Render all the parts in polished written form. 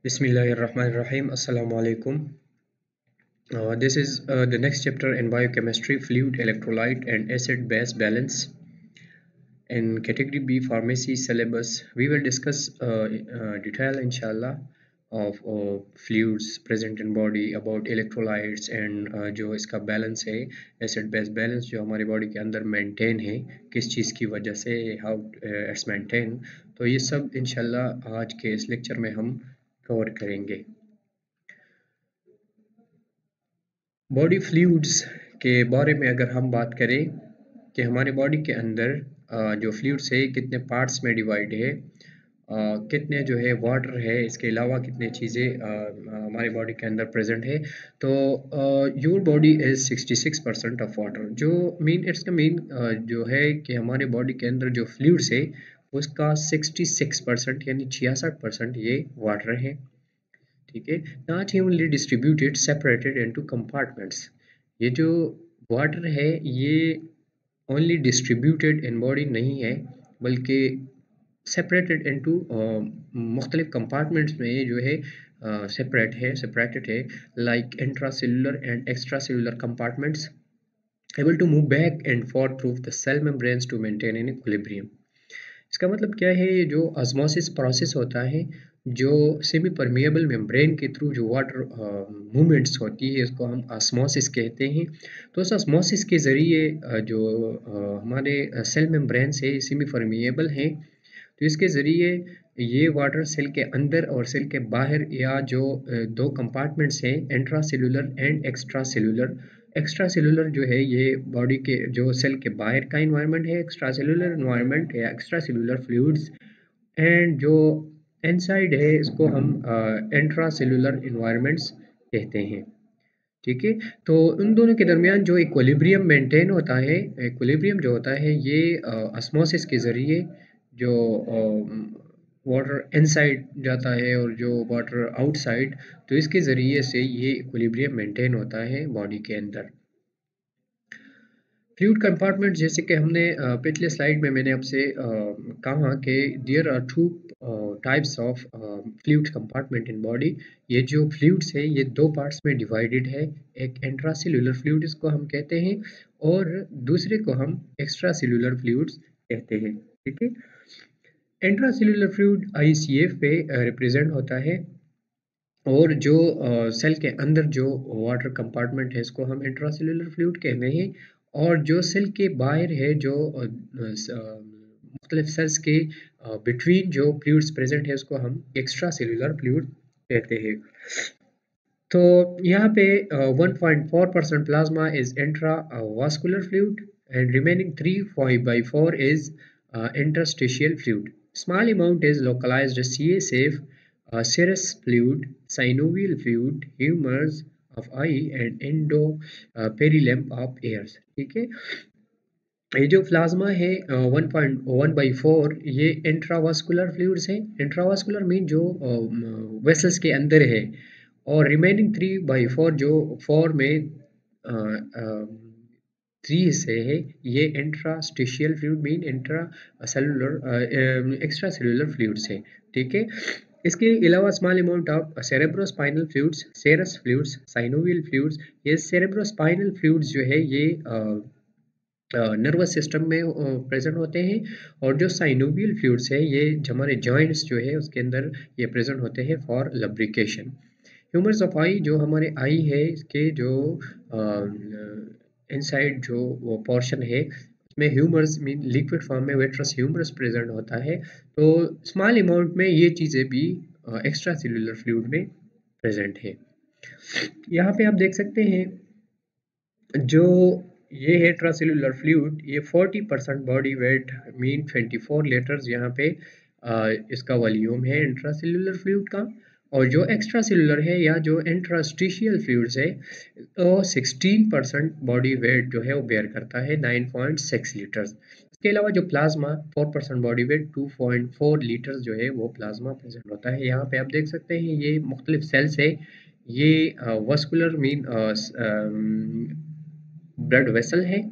Bismillahirrahmanirrahim. Assalamu alaikum. This is the next chapter in biochemistry, fluid, electrolyte, and acid-base balance. In category B, pharmacy syllabus, we will discuss detail, inshallah, of fluids present in body, about electrolytes and जो इसका balance है, acid-base balance जो हमारी body के अंदर maintain है, किस चीज़ की वजह से how it's maintain, तो ये सब इंशाल्लाह आज के इस लेक्चर में हम कवर करेंगे। बॉडी फ्लूइड्स के बारे में अगर हम बात करें कि हमारे बॉडी के अंदर जो फ्लूइड्स है कितने पार्ट्स में डिवाइड है, कितने जो है वाटर है, इसके अलावा कितने चीज़ें हमारे बॉडी के अंदर प्रेजेंट है। तो your body is 66% of water. जो इसका मीन जो है कि हमारे बॉडी के अंदर जो फ्लूइड्स है उसका 66% यानी 66% ये वाटर है। ठीक है, not evenly distributed, separated into compartments. ये जो वाटर है ये ओनली डिस्ट्रीब्यूटेड इन बॉडी नहीं है, बल्कि सेपरेटेड इनटू मुख्तलिफ कंपार्टमेंट्स में ये जो है सेपरेटेड है, like intracellular and extra cellular compartments, able to move back and forth through the cell membranes to maintain an equilibrium। इसका मतलब क्या है, ये जो ऑस्मोसिस प्रोसेस होता है, जो सेमी परमिएबल मेम्ब्रेन के थ्रू जो वाटर मूवमेंट्स होती है, इसको हम ऑस्मोसिस कहते हैं। तो उस ऑस्मोसिस के ज़रिए जो हमारे सेल मेम्ब्रेन से सेमी परमिएबल हैं, तो इसके ज़रिए ये वाटर सेल के अंदर और सेल के बाहर, या जो दो कंपार्टमेंट्स हैं, intra cellular and extra cellular. Extra cellular जो है ये बॉडी के जो सेल के बाहर का इन्वायरमेंट है, एक्स्ट्रा सेलुलर इन्वायरमेंट या एक्स्ट्रा सेलुलर फ्लूइड्स, एंड जो इनसाइड है इसको हम इंट्रा सेलुलर इन्वायरमेंट्स कहते हैं। ठीक है, तो उन दोनों के दरमियान जो इक्विलिब्रियम मेंटेन होता है, इक्विलिब्रियम जो होता है ये ऑस्मोसिस के ज़रिए जो वाटर इनसाइड जाता है और जो वाटर आउटसाइड, तो इसके ज़रिए से ये इक्विलिब्रियम मेंटेन होता है बॉडी के अंदर। फ्लूइड कंपार्टमेंट, जैसे कि हमने पिछले स्लाइड में मैंने आपसे कहा कि there are two types of fluid compartment in body. ये जो फ्लूइड्स है ये दो पार्ट्स में डिवाइडेड है। एक इंट्रासेलुलर फ्लूइड इसको हम कहते हैं, और दूसरे को हम एक्स्ट्रा सेलुलर फ्लूइड्स कहते हैं। ठीक है, इंट्रासेलुलर फ्लूइड ICF पे रिप्रेजेंट होता है, और जो सेल के अंदर जो वाटर कंपार्टमेंट है इसको हम इंट्रासेलुलर फ्लूइड कहते हैं, और जो सेल के बाहर है, जो मुख्तलिफ सेल्स के बिटवीन जो फ्लूइड्स प्रेजेंट है उसको हम एक्स्ट्रा सेलुलर फ्लूइड कहते हैं। तो यहाँ पे 1.4% plasma is intravascular fluid and remaining 3/4 is interstitial fluid. Small amount is localized CSF, serous fluid, synovial fluid, humors of eye and endoperylem of ears। ठीक है, ये जो प्लाज्मा है 1.1/4 ये इंट्रावास्कुलर फ्लूइड्स है। इंट्रावास्कुलर मीन जो वेसल्स के अंदर है, और रिमेनिंग 3/4 जो 4 में 3 हिस्से है, ये interstitial fluid mean intracellular extracellular fluids है। ठीक है, इसके अलावा small amount of cerebrospinal fluids, serous fluids, synovial fluids. ये सेरेब्रोस्पाइनल फ्लूइड्स जो है ये नर्वस सिस्टम में प्रेजेंट होते हैं, और जो साइनोवियल फ्लूइड्स है ये हमारे जॉइंट्स जो है उसके अंदर ये प्रेजेंट होते हैं फॉर लब्रिकेशन। ह्यूमर्स ऑफ आई, जो हमारे आई है इसके जो इनसाइड जो वो पोर्शन है उसमें ह्यूमर्स मीन लिक्विड फॉर्म में वेट्रस ह्यूमरस प्रेजेंट होता है। तो स्मॉल अमाउंट में ये चीज़ें भी एक्स्ट्रा सेलुलर फ्लूइड में प्रेजेंट है। यहाँ पे आप देख सकते हैं जो ये है इंट्रासेलुलर फ्लूइड, ये 40% बॉडी वेट मीन 24 लीटर्स यहाँ पे इसका वॉल्यूम है इंट्रासेलुलर फ्लूइड का। और जो एक्स्ट्रा सेलुलर है या जो इंट्रास्टिशियल फ्लूइड्स है तो 16% बॉडी वेट जो है वो बेयर करता है, 9.6 लीटर्स। इसके अलावा जो प्लाज्मा 4% बॉडी वेट 2.4 लीटर्स जो है वो प्लाज्मा प्रेजेंट होता है। यहाँ पे आप देख सकते हैं ये मुख्तलिफ सेल्स है, ये वस्कुलर मीन ब्लड वेसल है।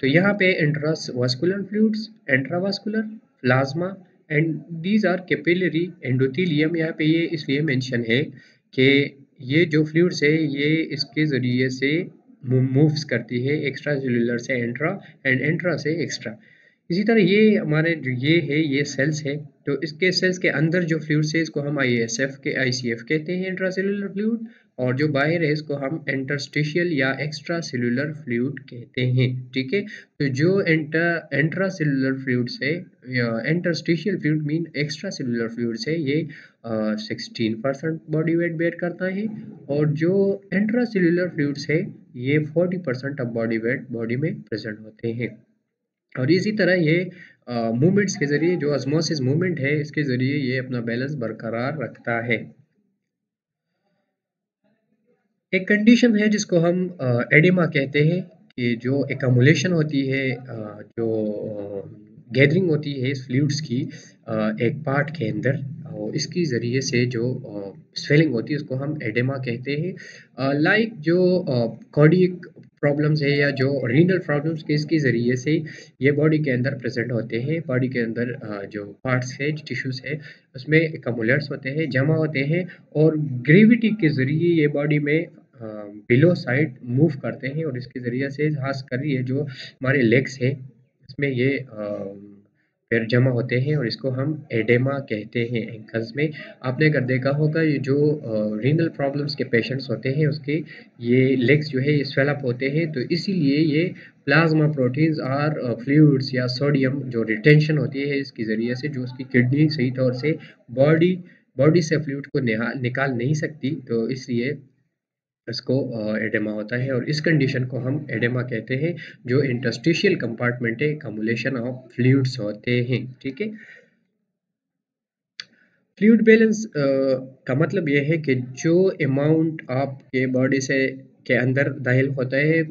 तो यहाँ पे intravascular fluids, intravascular, plasma, and these are capillary endothelium. यहाँ पे ये इसलिए मेंशन है कि ये जो फ्लूइड्स है ये इसके ज़रिए से मूव्स करती है एक्स्ट्रा सेलुलर से इंट्रा एंड इंट्रा से एक्स्ट्रा। इसी तरह ये हमारे जो ये है ये सेल्स है, तो इसके सेल्स के अंदर जो फ्लूइड्स है इसको हम आईसीएफ कहते हैं, इंट्रा सेलुलर फ्लूइड। और जो बाहर है इसको हम इंटरस्टिशियल या एक्स्ट्रा सेलुलर फ्लूइड कहते हैं। ठीक है, तो जो इंट्रा सेलुलर फ्लूइड्स है या interstitial fluid mean extra cellular fluids है, ये 16% बॉडी वेट बेयर करता है। और जो इंट्रा सेलुलर फ्लूइड्स है ये 40% ऑफ बॉडी वेट बॉडी में प्रेजेंट होते हैं। और इसी तरह ये मूवमेंट्स के जरिए जो ऑस्मोसिस मूवमेंट है इसके जरिए ये अपना बैलेंस बरकरार रखता है। एक कंडीशन है जिसको हम एडिमा कहते हैं कि जो एकमुलेशन होती है, जो गैदरिंग होती है इस फ्लूइड्स की एक पार्ट के अंदर, और इसकी ज़रिए से जो स्वेलिंग होती है उसको हम एडिमा कहते हैं। लाइक जो कार्डियक प्रॉब्लम्स है या जो रीनल प्रॉब्लम्स के इसके ज़रिए से ये बॉडी के अंदर प्रेजेंट होते हैं। बॉडी के अंदर जो पार्ट्स है टिश्यूज़ है उसमें एकमुलेट्स होते हैं, जमा होते हैं, और ग्रेविटी के ज़रिए ये बॉडी में बिलो साइड मूव करते हैं। और इसके ज़रिए से खास कर ये जो हमारे लेग्स है इसमें ये फिर जमा होते हैं और इसको हम एडेमा कहते हैं एंकल्स में। आपने अगर देखा होगा ये जो रीनल प्रॉब्लम्स के पेशेंट्स होते हैं उसके ये लेग्स जो है ये स्वेलअप होते हैं, तो इसीलिए ये प्लाज्मा प्रोटीन्स और फ्लूइड्स या सोडियम जो रिटेंशन होती है इसके ज़रिए से जो उसकी किडनी सही तौर से बॉडी बॉडी से फ्लूइड को निकाल नहीं सकती, तो इसलिए इसको एडेमा होता है। और इस कंडीशन को हम एडेमा कहते हैं जो इंटरस्टिशियल कंपार्टमेंट है कम्युलेशन ऑफ फ्लूइड्स होते हैं। ठीक है, फ्लूइड बैलेंस का मतलब यह है कि जो अमाउंट आपके बॉडी से के अंदर दाखिल होता है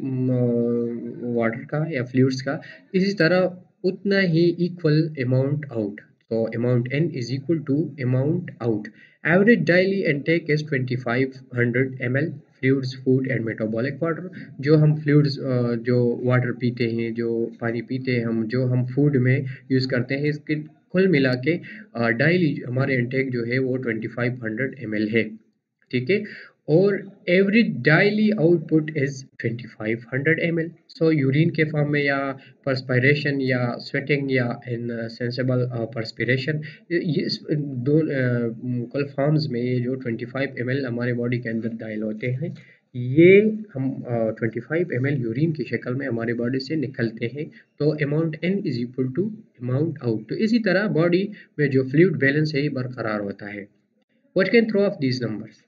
वाटर का या फ्लूइड्स का, इसी तरह उतना ही इक्वल अमाउंट आउट। तो amount in is equal to amount out. Average daily intake is 2500 ml fluids food and metabolic water. जो हम फ्लूइड्स जो वाटर पीते हैं, जो पानी पीते हैं हम, जो हम फूड में यूज़ करते हैं, इसके कुल मिला के डेली हमारे इनटेक जो है वो 2500 ml है। ठीक है, और average daily output is 2500 ml। So urine के फॉर्म में या परस्पिरेशन या स्वेटिंग या इन सेंसिबल परस्पिरेशन, ये दो कुल फॉर्म्स में ये जो 25 ml हमारे बॉडी के अंदर दाखिल होते हैं, ये हम 25 ml यूरिन की शक्ल में हमारे बॉडी से निकलते हैं। तो amount in is equal to amount out. तो इसी तरह बॉडी में जो फ्लूइड बैलेंस है ये बरकरार होता है। What can throw off these numbers?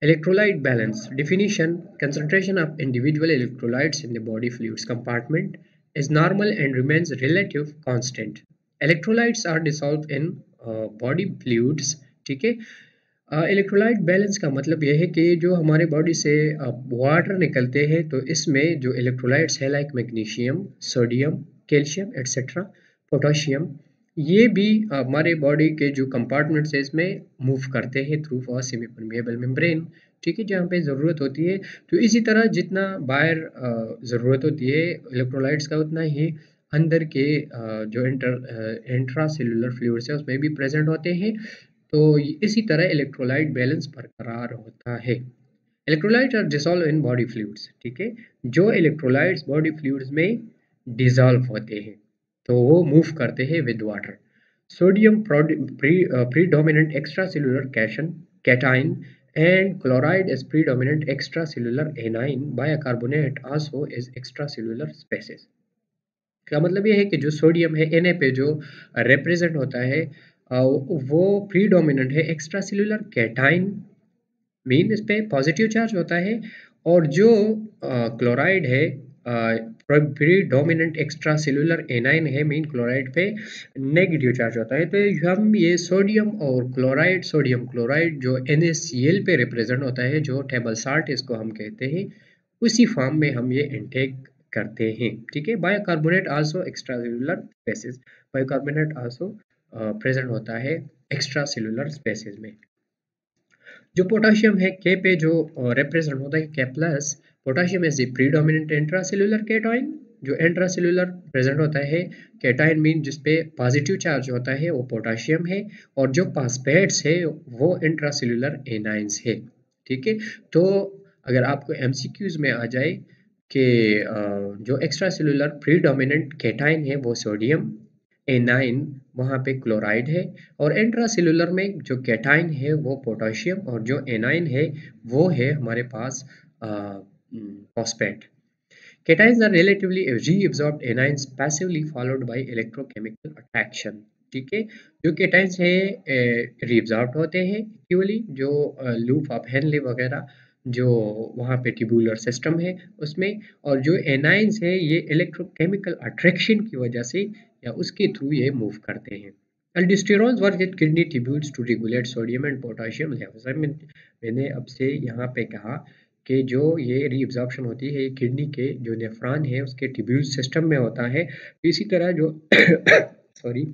Electrolyte balance definition: concentration of individual electrolytes in the body fluids compartment is normal and remains relative constant. Electrolytes are dissolved in body fluids. ठीक है, electrolyte balance का मतलब यह है कि जो हमारे body से वाटर निकलते हैं तो इसमें जो इलेक्ट्रोलाइट्स है like magnesium, sodium, calcium etcetera, potassium, ये भी हमारे बॉडी के जो कंपार्टमेंट्स है इसमें मूव करते हैं through a semi permeable membrane. ठीक है, जहाँ पे ज़रूरत होती है। तो इसी तरह जितना बाहर ज़रूरत होती है इलेक्ट्रोलाइट्स का उतना ही अंदर के जो इंट्रा सेलुलर फ्लूइड्स है उसमें भी प्रेजेंट होते हैं। तो इसी तरह इलेक्ट्रोलाइट बैलेंस बरकरार होता है। Electrolyte are dissolve in body fluids. ठीक है, जो इलेक्ट्रोलाइट्स बॉडी फ्लूइड्स में डिसॉल्व होते हैं तो वो मूव करते हैं with water. Sodium predominant extracellular cation and chloride is predominant extracellular anion. Bicarbonate also is extracellular species. का मतलब ये है कि जो सोडियम है Na पे जो रिप्रेजेंट होता है वो प्रीडोमिनेंट है एक्स्ट्रा सेलुलर कैटाइन मीन इस पे पॉजिटिव चार्ज होता है, और जो क्लोराइड है प्रीडोमिनेंट एक्स्ट्रा सेलुलर एनाइन है मीन क्लोराइड पे नेगेटिव चार्ज होता है। तो हम ये सोडियम और क्लोराइड, सोडियम क्लोराइड जो NaCl पे रिप्रेजेंट होता है, जो टेबल साल्ट इसको हम कहते हैं, उसी फॉर्म में हम ये इनटेक करते हैं। ठीक है, bicarbonate also extracellular spaces, bicarbonate also present होता है एक्स्ट्रा सेलुलर स्पेसिस में। जो पोटाशियम है के पे जो रिप्रेजेंट होता है के plus, potassium is the predominant intracellular cation जो इंट्रासेलुलर प्रेजेंट होता है कैटायन मीन जिसपे पॉजिटिव चार्ज होता है वो पोटाशियम है, और जो फॉस्फेट्स है वो इंट्रासेलुलर एनाइंस है। ठीक है, तो अगर आपको एमसीक्यूज में आ जाए कि जो एक्स्ट्रा सेलुलर प्रीडोमिनेंट कैटायन है वो सोडियम, एनाइन वहाँ पे क्लोराइड है, और इंट्रा सेलुलर में जो कैटायन है वो पोटाशियम, और जो एनाइन है वो है हमारे पास phosphate. Cations are relatively reabsorbed anions passively followed by electrochemical attraction। ठीक है, जो केटाइंस है reabsorbed होते हैं एक्चुअली, जो लूप ऑफ हेनले वगैरह जो वहाँ पे ट्यूबुलर सिस्टम है उसमें, और जो एनाइंस है ये इलेक्ट्रोकेमिकल अट्रैक्शन की वजह से या उसके थ्रू ये मूव करते हैं। Aldosterons work with kidney tubules to regulate sodium and potassium levels। मैंने अब से यहाँ पे कहा कि जो ये रीअब्जॉर्प्शन होती है ये किडनी के जो नेफ्रॉन है उसके ट्यूब्यूल सिस्टम में होता है। इसी तरह जो सॉरी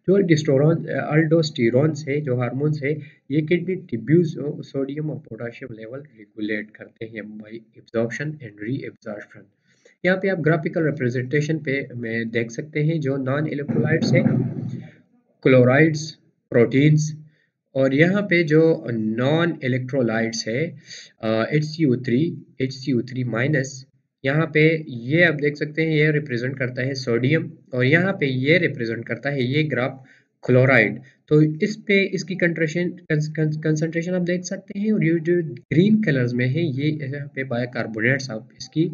जो अल्डोस्टेरॉन्स है, जो हार्मोन्स है, ये किडनी ट्यूब्यूल्स सोडियम और पोटाशियम लेवल रेगुलेट करते हैं बाय एब्जॉर्प्शन एंड रीअब्जॉर्प्शन। यहाँ पे आप ग्राफिकल रिप्रेजेंटेशन पे में देख सकते हैं जो नॉन इलेक्ट्रोलाइट्स है, क्लोराइड्स, प्रोटीन्स, और यहाँ पे जो नॉन इलेक्ट्रोलाइट्स है HCO3 माइनस, यहाँ पे ये आप देख सकते हैं ये रिप्रेजेंट करता है सोडियम, और यहाँ पे ये रिप्रेजेंट करता है ये ग्राफ क्लोराइड। तो इस पे इसकी कंसंट्रेशन आप देख सकते हैं, और ये जो ग्रीन कलर्स में है ये यहाँ पे बाइकार्बोनेट्स आप इसकी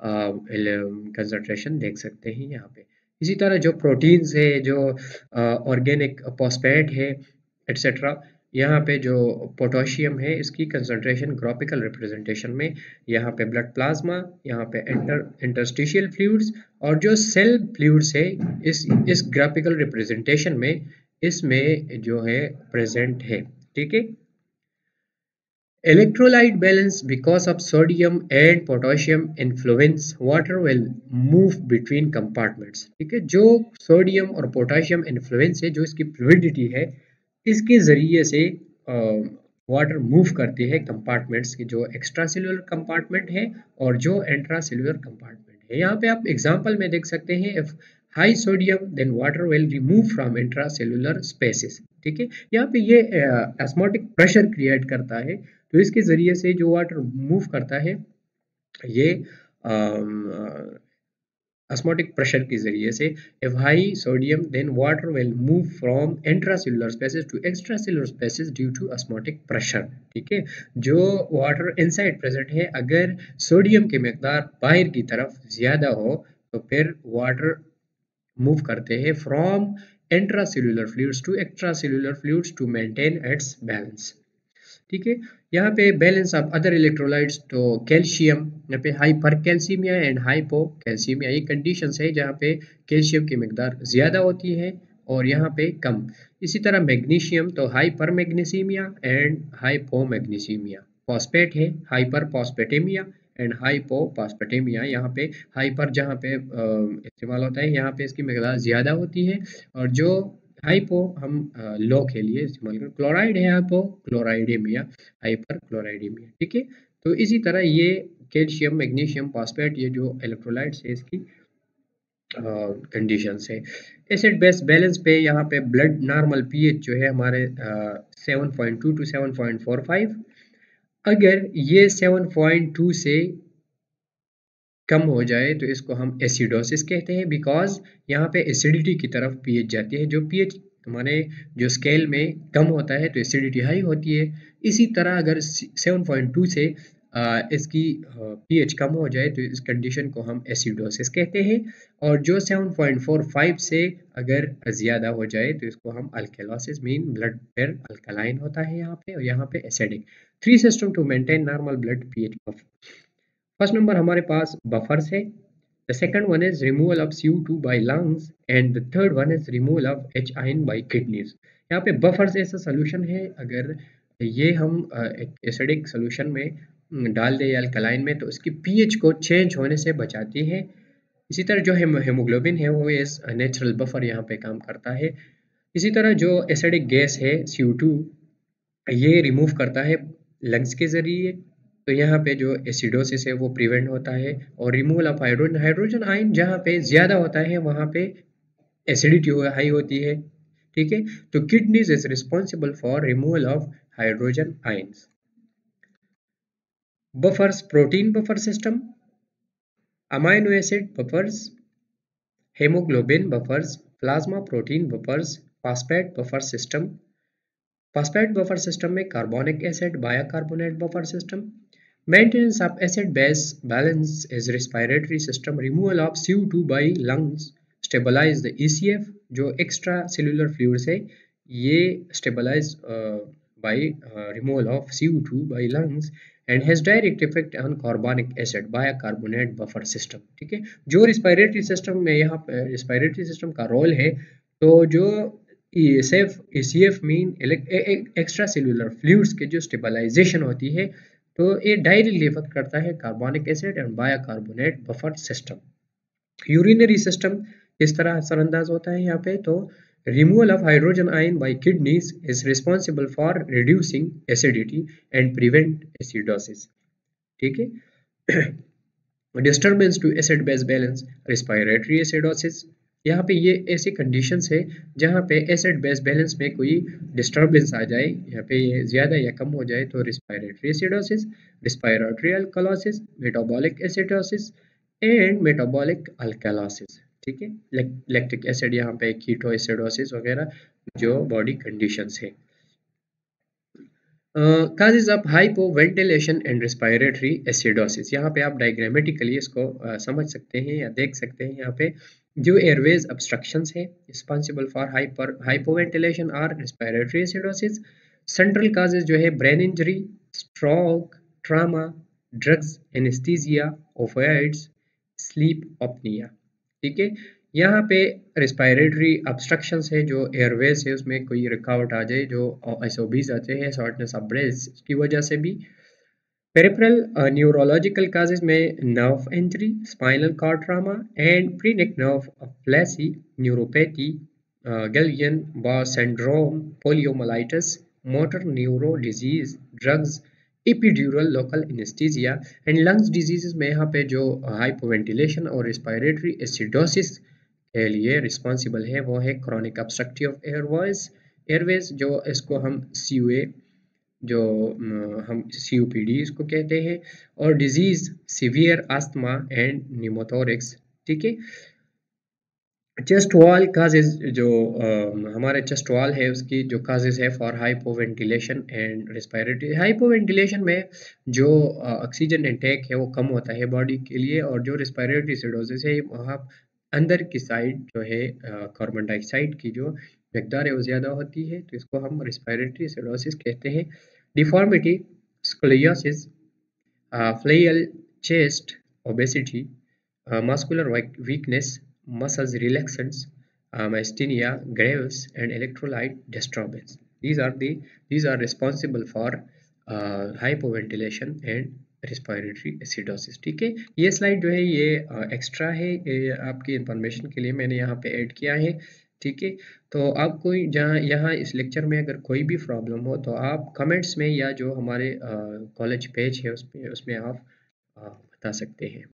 कंसंट्रेशन देख सकते हैं यहाँ पे। इसी तरह जो प्रोटीन्स है, जो ऑर्गेनिक फॉस्फेट है एटसेट्रा, यहाँ पे जो पोटाशियम है इसकी कंसंट्रेशन ग्राफिकल रिप्रेजेंटेशन में यहाँ पे ब्लड प्लाज्मा, यहाँ पे इंटरस्टिशियल फ्लूइड्स, और जो सेल फ्लूइड्स है इस ग्राफिकल रिप्रेजेंटेशन में इसमें जो है प्रेजेंट है। ठीक है, electrolyte balance because of sodium and potassium influence water will move between compartments। ठीक है, जो सोडियम और पोटाशियम इन्फ्लुएंस है, जो इसकी फ्लूइडिटी है, इसके जरिए से वाटर मूव करती है कंपार्टमेंट्स की, जो एक्स्ट्रा सेलुलर कंपार्टमेंट है और जो इंट्रा सेलुलर कंपार्टमेंट है। यहाँ पे आप एग्जांपल में देख सकते हैं, if high sodium then water will remove from intracellular spaces. ठीक है, यहाँ पे ये ऑस्मोटिक प्रेशर क्रिएट करता है, तो इसके जरिए से जो वाटर मूव करता है ये ऑस्मोटिक प्रेशर के जरिए से। If high sodium then water will move from intracellular spaces to extracellular spaces due to osmotic pressure. ठीक है, जो वाटर इनसाइड प्रेजेंट है अगर सोडियम की मकदार बाहर की तरफ ज्यादा हो तो फिर वाटर मूव करते हैं from intracellular fluids to extracellular fluids to maintain its balance. ठीक है, यहाँ पे बैलेंस ऑफ अदर इलेक्ट्रोलाइट्स, तो कैल्शियम, यहाँ पे hypercalcemia and hypocalcemia, ये कंडीशंस है जहाँ पे कैल्शियम की मकदार ज़्यादा होती है और यहाँ पे कम। इसी तरह मैग्नीशियम, तो हाइपर मैग्नीसीमिया एंड हाइपो मैग्नीसीमिया। फॉस्फेट है हाइपर फॉस्फेटेमिया एंड हाइपो फॉस्फेटेमिया। यहाँ पे हाइपर जहाँ पे इस्तेमाल होता है यहाँ पे इसकी मकदार ज़्यादा होती है, और जो हाइपो हम लो के लिए इस्तेमाल करें। क्लोराइड है हाइपो क्लोराइडेमिया, हाइपर क्लोराइडेमिया। ठीक है, तो इसी तरह ये कैल्शियम, मैग्नीशियम, फॉस्फेट, ये जो इलेक्ट्रोलाइट्स है इसकी कंडीशंस है। एसिड बेस बैलेंस पे यहाँ पे ब्लड नॉर्मल पीएच जो है हमारे 7.2 टू 7.45, अगर ये 7.2 से कम हो जाए तो इसको हम एसिडोसिस कहते हैं, बिकॉज यहाँ पे एसिडिटी की तरफ पीएच जाती है। जो पीएच हमारे जो स्केल में कम होता है तो एसिडिटी हाई होती है। इसी तरह अगर 7.2 से इसकी पीएच कम हो जाए तो इस कंडीशन को हम एसिडोसिस कहते हैं, और जो 7.45 से अगर ज़्यादा हो जाए तो इसको हम अल्केलोसिस मीन ब्लड फिर अल्कलाइन होता है यहाँ पे, और यहाँ पे acidic. 3 system to maintain normal blood pH. First number हमारे पास बफर्स है, the second one is removal of CO2 by lungs and the third one is removal of H ion by kidneys. यहाँ पे बफर्स ऐसा solution है, अगर ये हम एक एसिडिक सोल्यूशन में डाल दें या अल्कलाइन में तो उसकी पीएच को चेंज होने से बचाती है। इसी तरह जो हेमोग्लोबिन है वो इस नेचुरल बफर यहाँ पे काम करता है। इसी तरह जो एसिडिक गैस है CO2 ये रिमूव करता है लंग्स के जरिए, तो यहाँ पे जो एसिडोसिस है वो प्रिवेंट होता है। और removal of hydrogen, hydrogen ion जहाँ पे ज़्यादा होता है वहाँ पे एसिडिटी हाई होती है, ठीक है। तो kidneys is responsible for removal of hydrogen ions. Buffers, protein buffer system, amino acid buffers, haemoglobin buffers, plasma protein buffers, phosphate buffer system. Phosphate buffer system में carbonic acid bicarbonate buffer system. Maintenance of acid-base balance is respiratory system. Removal of CO2 by lungs stabilize the ECF, जो extra cellular fluids है ये stabilize by removal of CO2 by lungs and has direct effect on carbonic acid bicarbonate buffer system, ठीक है। जो respiratory system में यहाँ respiratory system का role है, तो जो ECF mean extra cellular fluids के जो स्टेबलाइजेशन होती है, तो ये डायरेक्टली इफेक्ट करता है carbonic acid and bicarbonate buffer system. Urinary system इस तरह असरअंदाज होता है यहाँ पे। तो removal of hydrogen ion by kidneys is responsible for reducing acidity and prevent acidosis, ठीक है। Disturbance to acid base balance, respiratory acidosis. यहाँ पे ये ऐसी कंडीशंस है जहाँ पे एसिड बेस बैलेंस में कोई डिस्टर्बेंस आ जाए, यहाँ पे ये ज़्यादा या कम हो जाए, तो respiratory acidosis, respiratory alkalosis, metabolic acidosis and metabolic alkalosis, ठीक है। लैक्टिक एसिड यहाँ पे कीटो एसिडोसिस वगैरह जो बॉडी कंडीशंस है। Causes of hypoventilation and respiratory acidosis, यहाँ पे आप डायग्रामेटिकली इसको समझ सकते हैं या देख सकते हैं। यहाँ पे जो एयरवेज ऑब्स्ट्रक्शंस है रिस्पॉन्सिबल फॉर हाइपोवेंटिलेशन और रिस्पायरेटरी एसिडोसिस। सेंट्रल काजेज जो है brain injury, stroke, trauma, drugs, anaesthesia, opioids, sleep apnoea, ठीक है। यहाँ पे रिस्पायरेटरी ऑब्स्ट्रक्शंस है, जो एयरवेज है उसमें कोई रुकावट आ जाए, जो एसओबीज आते हैं, शॉर्टनेस ऑफ ब्रेथ की वजह से भी। पेरिफेरल न्यूरोलॉजिकल काजेज में nerve injury, spinal cord trauma and phrenic nerve palsy, neuropathy, Guillain Barre syndrome, poliomyelitis, motor neuro disease, drugs, epidural local anaesthesia and lungs diseases में यहाँ पे जो हाइपोवेंटिलेशन और रिस्पायरेटरी एसिडोसिस के लिए रिस्पॉन्सिबल है वो है क्रोनिक ऑब्स्ट्रक्टिव एयरवेज, जो इसको हम सीयूए, जो हम सीओपीडी इसको कहते हैं, और डिजीज सीवियर आस्थमा एंड निमोथोरिक्स, ठीक है। चेस्ट वॉल काजेज, जो हमारे चेस्ट वॉल है उसकी जो काजेज है for hypoventilation and respiratory. Hypoventilation में जो ऑक्सीजन इंटेक है वो कम होता है बॉडी के लिए, और जो रिस्पायरेटरी एसिडोसिस है वहाँ अंदर की साइड जो है कार्बन डाइऑक्साइड की जो मकदार है वो ज़्यादा होती है, तो इसको हम रिस्पायरेटरी एसिडोसिस कहते हैं। Deformity, scoliosis, flail chest, obesity, muscular weakness, muscles relaxants, myasthenia gravis, and electrolyte disturbance. These are responsible for hypoventilation and respiratory acidosis, ठीक है। ये स्लाइड जो है ये एक्स्ट्रा है, ये आपकी इंफॉर्मेशन के लिए मैंने यहाँ पे ऐड किया है, ठीक है। तो आपको जहाँ यहाँ इस लेक्चर में अगर कोई भी प्रॉब्लम हो तो आप कमेंट्स में या जो हमारे कॉलेज पेज है उसमें आप बता सकते हैं।